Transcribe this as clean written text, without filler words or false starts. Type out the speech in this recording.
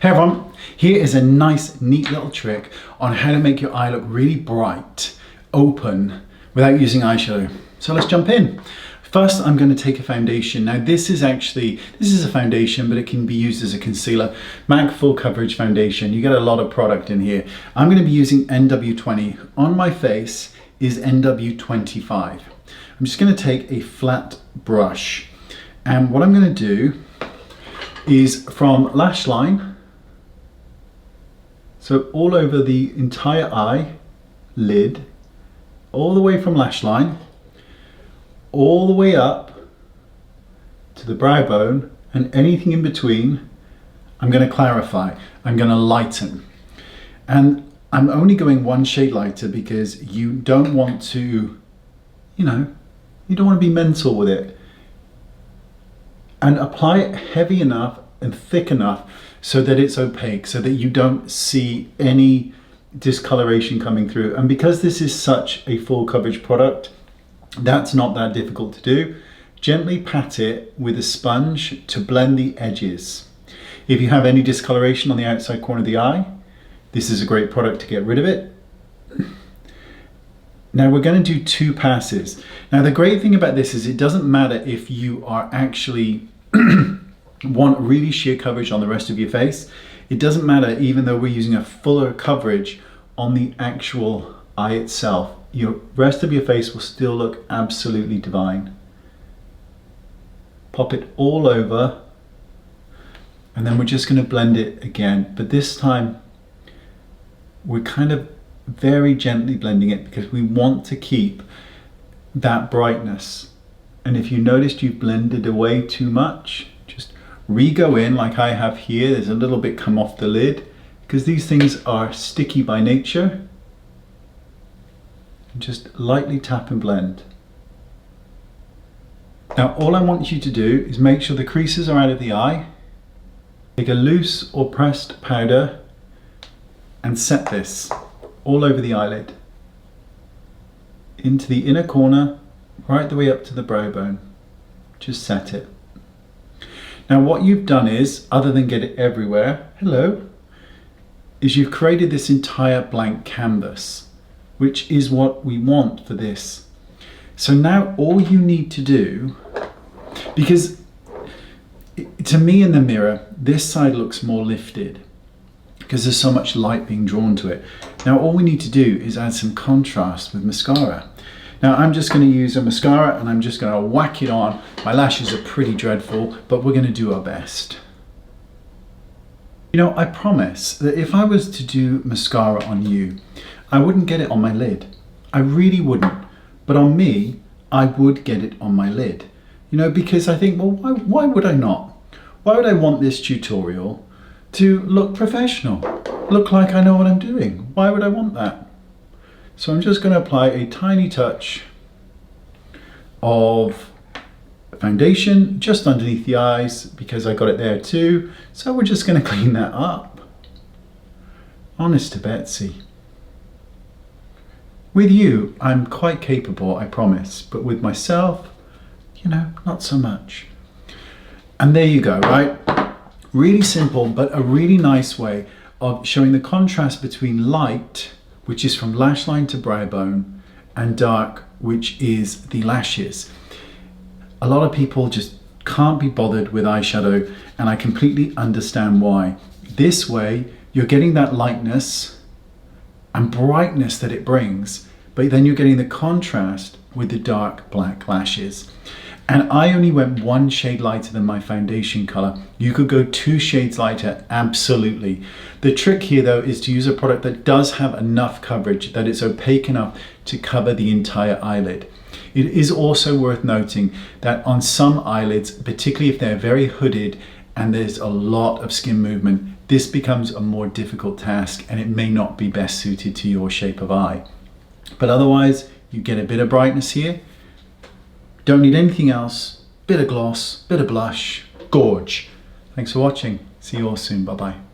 Hey everyone, here is a nice, neat little trick on how to make your eye look really bright, open, without using eyeshadow. So let's jump in. First, I'm going to take a foundation. Now this is a foundation, but it can be used as a concealer. MAC Full Coverage Foundation. You get a lot of product in here. I'm going to be using NW20. On my face is NW25. I'm just going to take a flat brush. And what I'm going to do is from lash line, so all over the entire eye, lid, all the way from lash line, all the way up to the brow bone and anything in between, I'm going to clarify, I'm going to lighten. And I'm only going one shade lighter because you don't want to, you don't want to be mental with it. And apply it heavy enough and thick enough so that it's opaque, so that you don't see any discoloration coming through. And because this is such a full coverage product, that's not that difficult to do. Gently pat it with a sponge to blend the edges. If you have any discoloration on the outside corner of the eye, this is a great product to get rid of it. Now we're going to do 2 passes. Now the great thing about this is it doesn't matter if you are actually want really sheer coverage on the rest of your face. It doesn't matter, even though we're using a fuller coverage on the actual eye itself. Your rest of your face will still look absolutely divine. Pop it all over, and then we're just going to blend it again, but this time we're kind of very gently blending it because we want to keep that brightness. And if you noticed you've blended away too much, just re-go in like I have here. There's a little bit come off the lid because these things are sticky by nature. Just lightly tap and blend. Now all I want you to do is make sure the creases are out of the eye. Take a loose or pressed powder and set this all over the eyelid, into the inner corner, right the way up to the brow bone. Just set it. Now what you've done is, other than get it everywhere, is you've created this entire blank canvas, which is what we want for this. So now all you need to do, because to me in the mirror, this side looks more lifted because there's so much light being drawn to it. Now all we need to do is add some contrast with mascara. Now I'm just going to use a mascara and I'm just going to whack it on. My lashes are pretty dreadful, but we're going to do our best. I promise that if I was to do mascara on you, I wouldn't get it on my lid. I really wouldn't. But on me, I would get it on my lid. Because I think, well, why would I not? Why would I want this tutorial to look professional? Look like I know what I'm doing. Why would I want that? So I'm just going to apply a tiny touch of foundation just underneath the eyes because I got it there too. So we're just going to clean that up. Honest to Betsy. With you, I'm quite capable, I promise. But with myself, not so much. And there you go, right? Really simple, but a really nice way of showing the contrast between light, which is from lash line to brow bone, and dark, which is the lashes. A lot of people just can't be bothered with eyeshadow, and I completely understand why. This way, you're getting that lightness and brightness that it brings, but then you're getting the contrast with the dark black lashes. And I only went 1 shade lighter than my foundation color. You could go 2 shades lighter, absolutely. The trick here though is to use a product that does have enough coverage, that it's opaque enough to cover the entire eyelid. It is also worth noting that on some eyelids, particularly if they're very hooded and there's a lot of skin movement, this becomes a more difficult task and it may not be best suited to your shape of eye. But otherwise, you get a bit of brightness here. Don't need anything else. Bit of gloss, bit of blush, gorge. Thanks for watching. See you all soon. Bye-bye.